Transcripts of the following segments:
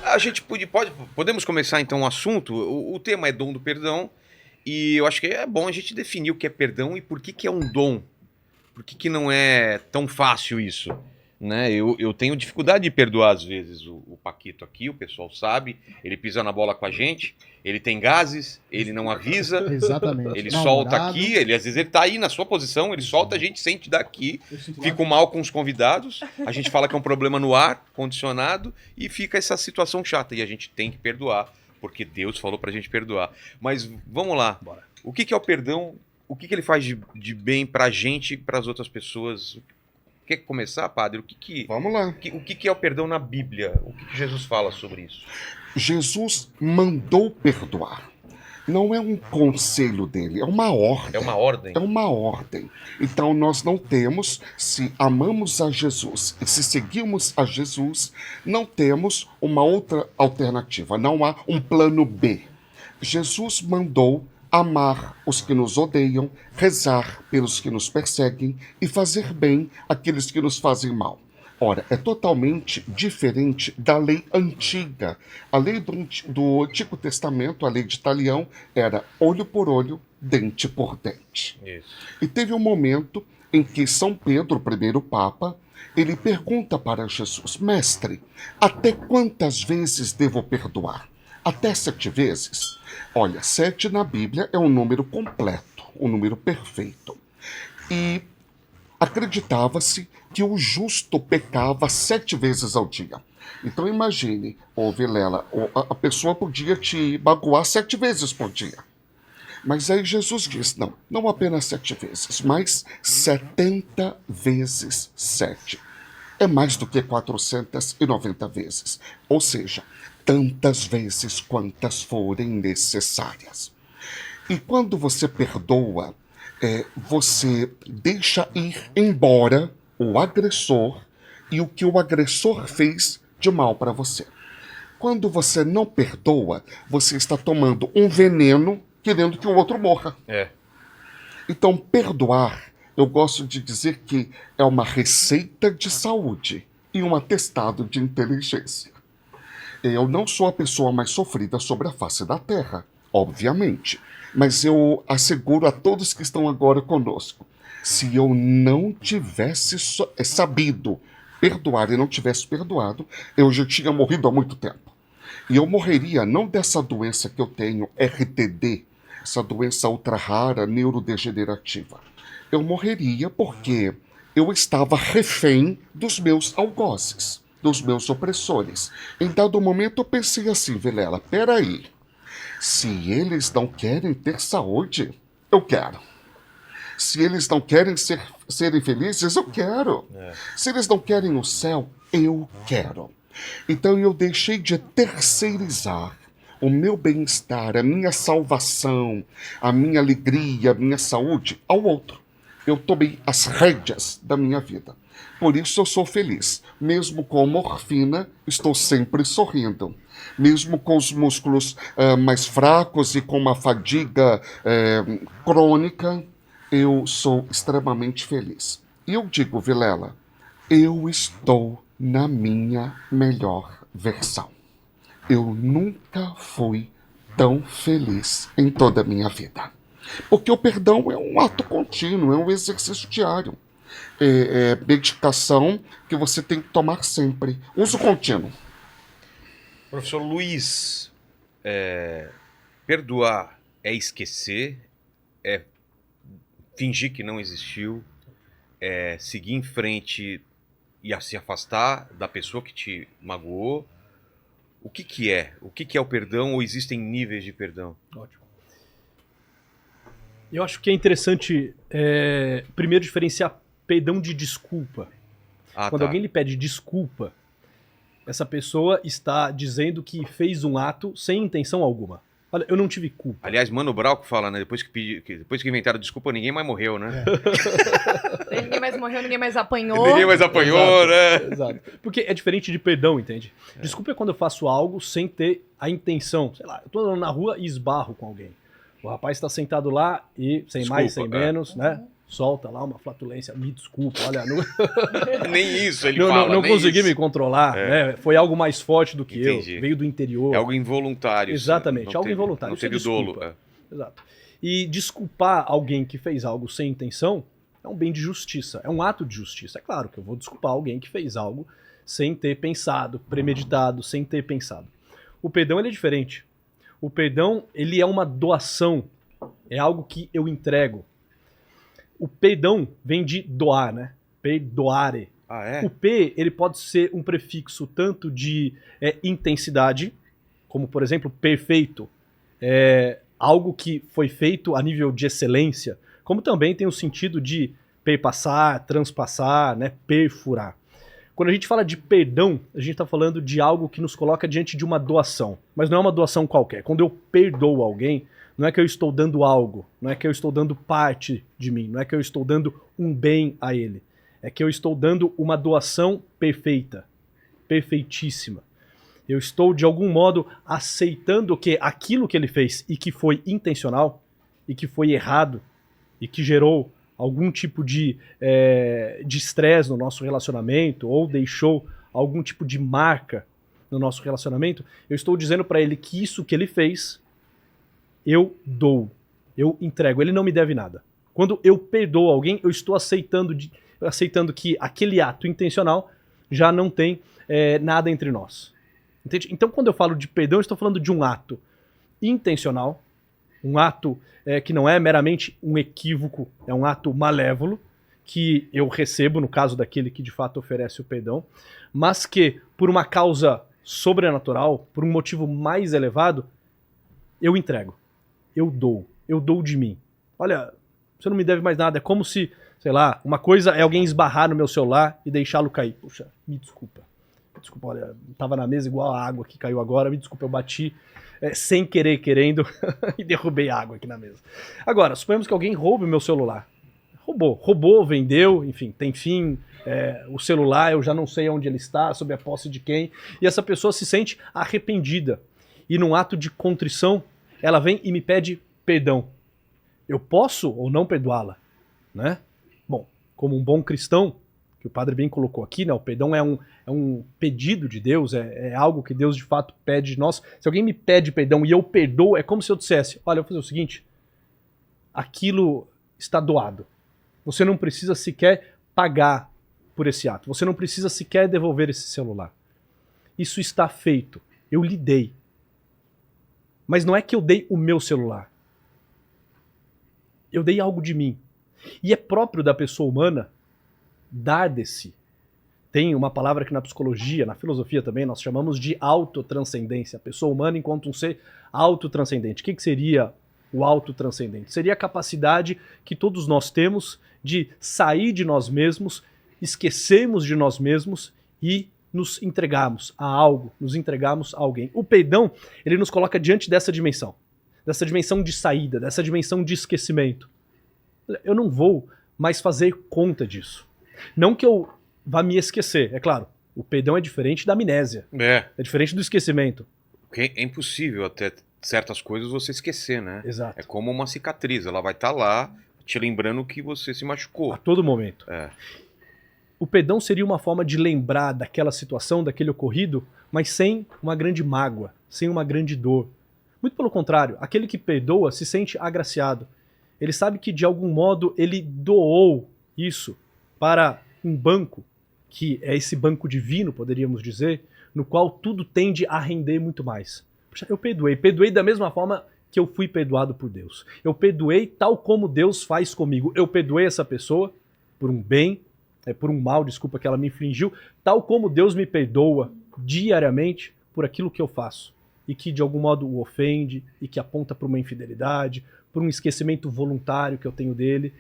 A gente podemos começar então o assunto. O tema é dom do perdão. E eu acho que é bom a gente definir o que é perdão e por que, que é um dom. Por que, que não é tão fácil isso? Né? Eu tenho dificuldade de perdoar às vezes o Paquito aqui, o pessoal sabe, ele pisa na bola com a gente, ele tem gases, ele não avisa, Exatamente. ele solta aqui, às vezes ele tá aí na sua posição, ele solta, a gente sente daqui, fica mal com os convidados, a gente fala que é um problema no ar condicionado e fica essa situação chata e a gente tem que perdoar, porque Deus falou pra gente perdoar. Mas vamos lá, Bora. O que é o perdão? O que ele faz de bem pra gente e pras outras pessoas? Quer começar, padre? Vamos lá. O que é o perdão na Bíblia? O que Jesus fala sobre isso? Jesus mandou perdoar. Não é um conselho dele, é uma ordem. É uma ordem? É uma ordem. Então nós não temos, se amamos a Jesus e se seguimos a Jesus, não temos uma outra alternativa, não há um plano B. Jesus mandou amar os que nos odeiam, rezar pelos que nos perseguem e fazer bem àqueles que nos fazem mal. Ora, é totalmente diferente da lei antiga. A lei do Antigo Testamento, a lei de Talião, era olho por olho, dente por dente. Isso. E teve um momento em que São Pedro, o primeiro Papa, ele pergunta para Jesus: Mestre, até quantas vezes devo perdoar? Até 7 vezes? Olha, 7 na Bíblia é um número completo, um número perfeito. E acreditava-se que o justo pecava 7 vezes ao dia. Então imagine, Vilela, a pessoa podia te magoar 7 vezes por dia. Mas aí Jesus diz, não apenas 7 vezes, mas 70 vezes 7. É mais do que 490 vezes. Ou seja, tantas vezes quantas forem necessárias. E quando você perdoa, você deixa ir embora o agressor e o que o agressor fez de mal para você. Quando você não perdoa, você está tomando um veneno querendo que o outro morra. Então, perdoar, eu gosto de dizer que é uma receita de saúde e um atestado de inteligência. Eu não sou a pessoa mais sofrida sobre a face da Terra, obviamente. Mas eu asseguro a todos que estão agora conosco, se eu não tivesse sabido perdoar e não tivesse perdoado, eu já tinha morrido há muito tempo. E eu morreria não dessa doença que eu tenho, RTD, essa doença ultra rara, neurodegenerativa. Eu morreria porque eu estava refém dos meus algozes, dos meus opressores. Em dado momento eu pensei assim, Vilela, peraí, se eles não querem ter saúde, eu quero. Se eles não querem serem felizes, eu quero. Se eles não querem o céu, eu quero. Então eu deixei de terceirizar o meu bem-estar, a minha salvação, a minha alegria, a minha saúde ao outro. Eu tomei as rédeas da minha vida. Por isso eu sou feliz. Mesmo com morfina, estou sempre sorrindo. Mesmo com os músculos mais fracos e com uma fadiga crônica, eu sou extremamente feliz. E eu digo, Vilela, eu estou na minha melhor versão. Eu nunca fui tão feliz em toda a minha vida. Porque o perdão é um ato contínuo, é um exercício diário. É medicação que você tem que tomar sempre. Uso contínuo. Professor Luiz, perdoar é esquecer, é fingir que não existiu, é seguir em frente e se afastar da pessoa que te magoou. O que é? O que é o perdão ou existem níveis de perdão? Ótimo. Eu acho que é interessante, primeiro, diferenciar perdão de desculpa. Quando alguém lhe pede desculpa, essa pessoa está dizendo que fez um ato sem intenção alguma. Olha, eu não tive culpa. Aliás, Mano Brown que fala, né? Depois que inventaram desculpa, ninguém mais morreu, né? Ninguém mais morreu, ninguém mais apanhou. Ninguém mais apanhou, Exato, né? Exato. Porque é diferente de perdão, entende? Desculpa é quando eu faço algo sem ter a intenção. Sei lá, eu tô na rua e esbarro com alguém. O rapaz está sentado lá e, sem mais, sem menos, né? solta lá uma flatulência, me desculpa, olha, não, Nem isso ele não, fala. não nem consegui isso. me controlar, né? Foi algo mais forte do que Entendi. eu, veio do interior. É algo involuntário. Exatamente, não algo teve- involuntário. Não Isso é teve dolo. desculpa. Exato. E desculpar alguém que fez algo sem intenção é um bem de justiça, é um ato de justiça. É claro que eu vou desculpar alguém que fez algo sem ter pensado, premeditado, sem ter pensado. O perdão ele é diferente. O perdão ele é uma doação, é algo que eu entrego. O perdão vem de doar, né? Perdoare. Ah, é? O P ele pode ser um prefixo tanto de intensidade, como por exemplo perfeito, algo que foi feito a nível de excelência, como também tem o sentido de perpassar, transpassar, né, perfurar. Quando a gente fala de perdão, a gente está falando de algo que nos coloca diante de uma doação, mas não é uma doação qualquer. Quando eu perdoo alguém, não é que eu estou dando algo, não é que eu estou dando parte de mim, não é que eu estou dando um bem a ele, é que eu estou dando uma doação perfeita, perfeitíssima. Eu estou, de algum modo, aceitando que aquilo que ele fez e que foi intencional, e que foi errado, e que gerou algum tipo de estresse no nosso relacionamento, ou deixou algum tipo de marca no nosso relacionamento, eu estou dizendo para ele que isso que ele fez, eu dou, eu entrego, ele não me deve nada. Quando eu perdoo alguém, eu estou aceitando que aquele ato intencional já não tem nada entre nós. Entende? Então, quando eu falo de perdão, eu estou falando de um ato intencional, um ato que não é meramente um equívoco, é um ato malévolo, que eu recebo, no caso daquele que de fato oferece o perdão, mas que, por uma causa sobrenatural, por um motivo mais elevado, eu entrego, eu dou de mim. Olha, você não me deve mais nada, é como se, sei lá, uma coisa é alguém esbarrar no meu celular e deixá-lo cair. Puxa, me desculpa. Desculpa, olha, tava na mesa igual a água que caiu agora, me desculpa, eu bati sem querer, querendo, e derrubei água aqui na mesa. Agora, suponhamos que alguém roube o meu celular. Roubou, vendeu, enfim, tem fim, o celular, eu já não sei onde ele está, sob a posse de quem, e essa pessoa se sente arrependida. E num ato de contrição, ela vem e me pede perdão. Eu posso ou não perdoá-la, né? Bom, como um bom cristão, que o padre bem colocou aqui, né? O perdão é um pedido de Deus, é algo que Deus de fato pede de nós. Se alguém me pede perdão e eu perdoo, é como se eu dissesse, olha, eu vou fazer o seguinte, aquilo está doado. Você não precisa sequer pagar por esse ato. Você não precisa sequer devolver esse celular. Isso está feito. Eu lhe dei. Mas não é que eu dei o meu celular. Eu dei algo de mim. E é próprio da pessoa humana dar de si. Tem uma palavra que na psicologia, na filosofia também, nós chamamos de autotranscendência. A pessoa humana enquanto um ser autotranscendente. O que seria o autotranscendente? Seria a capacidade que todos nós temos de sair de nós mesmos, esquecermos de nós mesmos e nos entregarmos a algo, nos entregarmos a alguém. O perdão, ele nos coloca diante dessa dimensão de saída, dessa dimensão de esquecimento. Eu não vou mais fazer conta disso. Não que eu vá me esquecer, é claro. O perdão é diferente da amnésia. É diferente do esquecimento. Porque é impossível até certas coisas você esquecer, né? Exato. É como uma cicatriz, ela vai estar lá te lembrando que você se machucou. A todo momento. É. O perdão seria uma forma de lembrar daquela situação, daquele ocorrido, mas sem uma grande mágoa, sem uma grande dor. Muito pelo contrário, aquele que perdoa se sente agraciado. Ele sabe que de algum modo ele doou isso para um banco, que é esse banco divino, poderíamos dizer, no qual tudo tende a render muito mais. Puxa, eu perdoei da mesma forma que eu fui perdoado por Deus. Eu perdoei tal como Deus faz comigo. Eu perdoei essa pessoa por um bem, por um mal, desculpa, que ela me infligiu, tal como Deus me perdoa diariamente por aquilo que eu faço e que de algum modo o ofende e que aponta para uma infidelidade, por um esquecimento voluntário que eu tenho dele.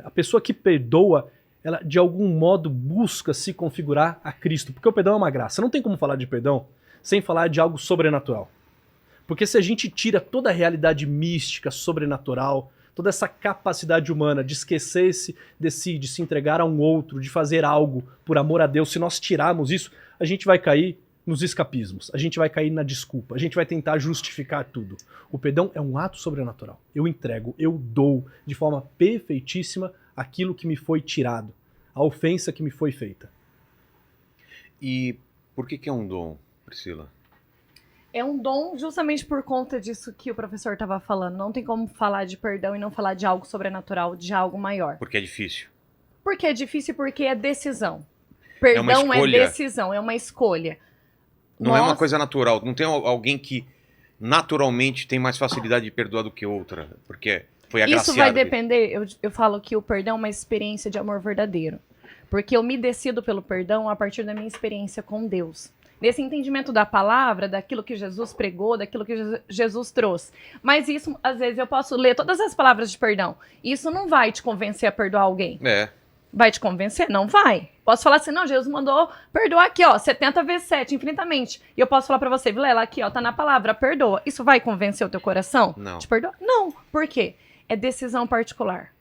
A pessoa que perdoa, ela de algum modo busca se configurar a Cristo, porque o perdão é uma graça. Não tem como falar de perdão sem falar de algo sobrenatural. Porque se a gente tira toda a realidade mística, sobrenatural, toda essa capacidade humana de esquecer-se de si, de se entregar a um outro, de fazer algo por amor a Deus, se nós tirarmos isso, a gente vai cair nos escapismos, a gente vai cair na desculpa, a gente vai tentar justificar tudo. O perdão é um ato sobrenatural. Eu entrego, eu dou de forma perfeitíssima aquilo que me foi tirado, a ofensa que me foi feita. E por que é um dom, Priscila? É um dom justamente por conta disso que o professor estava falando. Não tem como falar de perdão e não falar de algo sobrenatural, de algo maior. Porque é difícil. Porque é difícil, porque é decisão. Perdão é decisão, é uma escolha. Não é uma coisa natural. Não tem alguém que naturalmente tem mais facilidade de perdoar do que outra. Porque foi agraciado. Isso vai depender, eu falo que o perdão é uma experiência de amor verdadeiro. Porque eu me decido pelo perdão a partir da minha experiência com Deus. Nesse entendimento da palavra, daquilo que Jesus pregou, daquilo que Jesus trouxe. Mas isso, às vezes, eu posso ler todas as palavras de perdão. Isso não vai te convencer a perdoar alguém. Vai te convencer? Não vai. Posso falar assim, não, Jesus mandou perdoar aqui, ó, 70 vezes 7, infinitamente. E eu posso falar pra você, Vilela, aqui, ó, tá na palavra, perdoa. Isso vai convencer o teu coração? Não. Te perdoa? Não. Por quê? É decisão particular.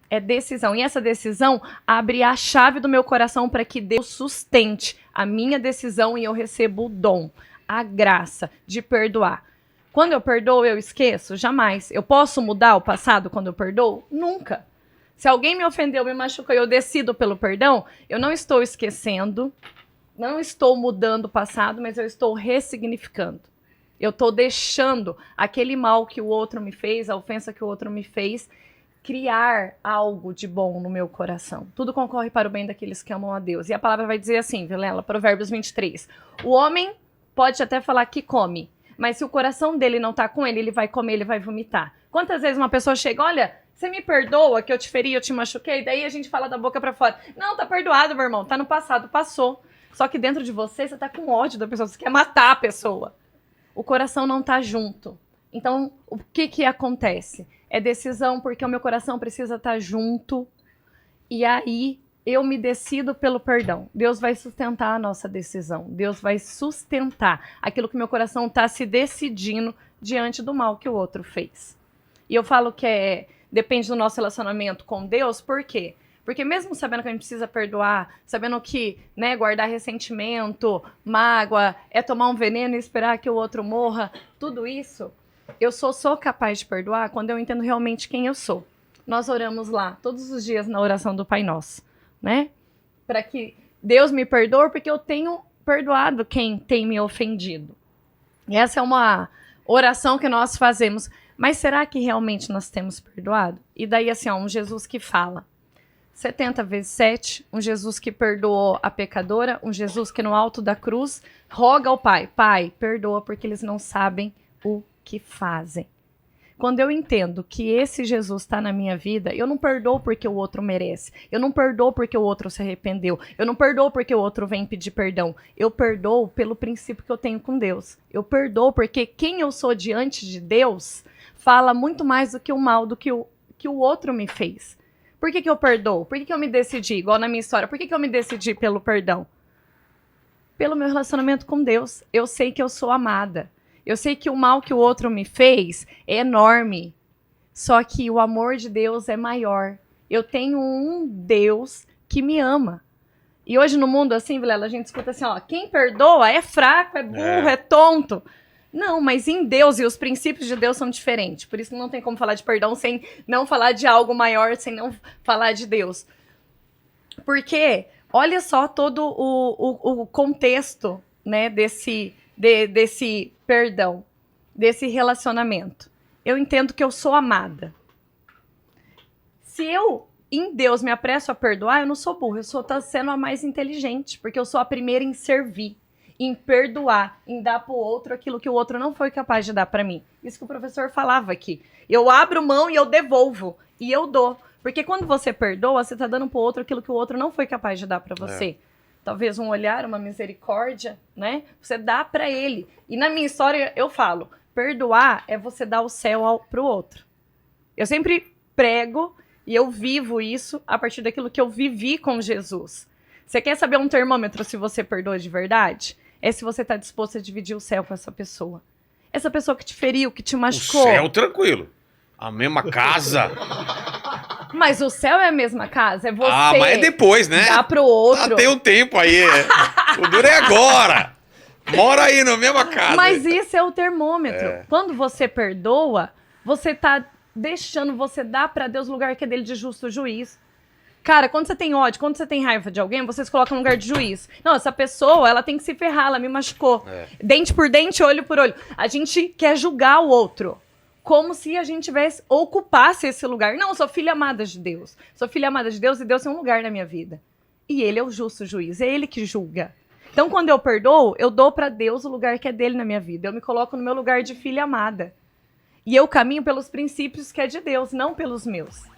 É decisão. E essa decisão abre a chave do meu coração para que Deus sustente a minha decisão e eu recebo o dom, a graça de perdoar. Quando eu perdoo, eu esqueço? Jamais. Eu posso mudar o passado quando eu perdoo? Nunca. Se alguém me ofendeu, me machucou e eu decido pelo perdão, eu não estou esquecendo, não estou mudando o passado, mas eu estou ressignificando. Eu estou deixando aquele mal que o outro me fez, a ofensa que o outro me fez, criar algo de bom no meu coração. Tudo concorre para o bem daqueles que amam a Deus. E a palavra vai dizer assim, Vilela, Provérbios 23. O homem pode até falar que come, mas se o coração dele não está com ele, ele vai comer, ele vai vomitar. Quantas vezes uma pessoa chega, olha, você me perdoa que eu te feri, eu te machuquei? Daí a gente fala da boca para fora. Não, tá perdoado, meu irmão, tá no passado, passou. Só que dentro de você tá com ódio da pessoa, você quer matar a pessoa. O coração não tá junto. Então, o que acontece? É decisão, porque o meu coração precisa estar junto. E aí, eu me decido pelo perdão. Deus vai sustentar a nossa decisão. Deus vai sustentar aquilo que meu coração está se decidindo diante do mal que o outro fez. E eu falo que depende do nosso relacionamento com Deus, por quê? Porque mesmo sabendo que a gente precisa perdoar, sabendo que, né, guardar ressentimento, mágoa, é tomar um veneno e esperar que o outro morra, tudo isso, eu sou capaz de perdoar quando eu entendo realmente quem eu sou. Nós oramos lá todos os dias na oração do Pai Nosso, né? Para que Deus me perdoe, porque eu tenho perdoado quem tem me ofendido. E essa é uma oração que nós fazemos. Mas será que realmente nós temos perdoado? E daí, assim, ó, um Jesus que fala 70 vezes 7, um Jesus que perdoou a pecadora, um Jesus que no alto da cruz roga ao Pai, Pai, perdoa porque eles não sabem o que fazem. Quando eu entendo que esse Jesus está na minha vida, eu não perdoo porque o outro merece. Eu não perdoo porque o outro se arrependeu. Eu não perdoo porque o outro vem pedir perdão. Eu perdoo pelo princípio que eu tenho com Deus. Eu perdoo porque quem eu sou diante de Deus fala muito mais do que o mal do que o outro me fez. Por que eu perdoo? Por que eu me decidi? Igual na minha história. Por que eu me decidi pelo perdão? Pelo meu relacionamento com Deus. Eu sei que eu sou amada. Eu sei que o mal que o outro me fez é enorme, só que o amor de Deus é maior. Eu tenho um Deus que me ama. E hoje no mundo assim, Vilela, a gente escuta assim, ó, quem perdoa é fraco, é burro, é tonto. Não, mas em Deus e os princípios de Deus são diferentes. Por isso não tem como falar de perdão sem não falar de algo maior, sem não falar de Deus. Porque olha só todo o contexto, né, desse perdão, desse relacionamento. Eu entendo que eu sou amada. Se eu, em Deus, me apresso a perdoar, eu não sou burra, eu sou sendo a mais inteligente, porque eu sou a primeira em servir, em perdoar, em dar pro outro aquilo que o outro não foi capaz de dar para mim. Isso que o professor falava aqui. Eu abro mão e eu devolvo, e eu dou. Porque quando você perdoa, você tá dando pro outro aquilo que o outro não foi capaz de dar para você. Talvez um olhar, uma misericórdia, né? Você dá para ele. E na minha história eu falo, perdoar é você dar o céu pro outro. Eu sempre prego e eu vivo isso a partir daquilo que eu vivi com Jesus. Você quer saber um termômetro se você perdoa de verdade? É se você está disposto a dividir o céu com essa pessoa. Essa pessoa que te feriu, que te machucou. O céu, tranquilo. A mesma casa. Mas o céu é a mesma casa, é você. Ah, mas é depois, né? Dá pro outro. Ah, tem um tempo aí. O duro é agora. Mora aí na mesma casa. Mas isso é o termômetro. Quando você perdoa, você tá deixando, você dá pra Deus o lugar que é dele de justo juiz. Cara, quando você tem ódio, quando você tem raiva de alguém, você se coloca no lugar de juiz. Não, essa pessoa, ela tem que se ferrar, ela me machucou. Dente por dente, olho por olho. A gente quer julgar o outro. Como se a gente tivesse, ocupasse esse lugar. Não, eu sou filha amada de Deus. Sou filha amada de Deus e Deus tem um lugar na minha vida. E ele é o justo juiz, é ele que julga. Então, quando eu perdoo, eu dou pra Deus o lugar que é dele na minha vida. Eu me coloco no meu lugar de filha amada. E eu caminho pelos princípios que é de Deus, não pelos meus.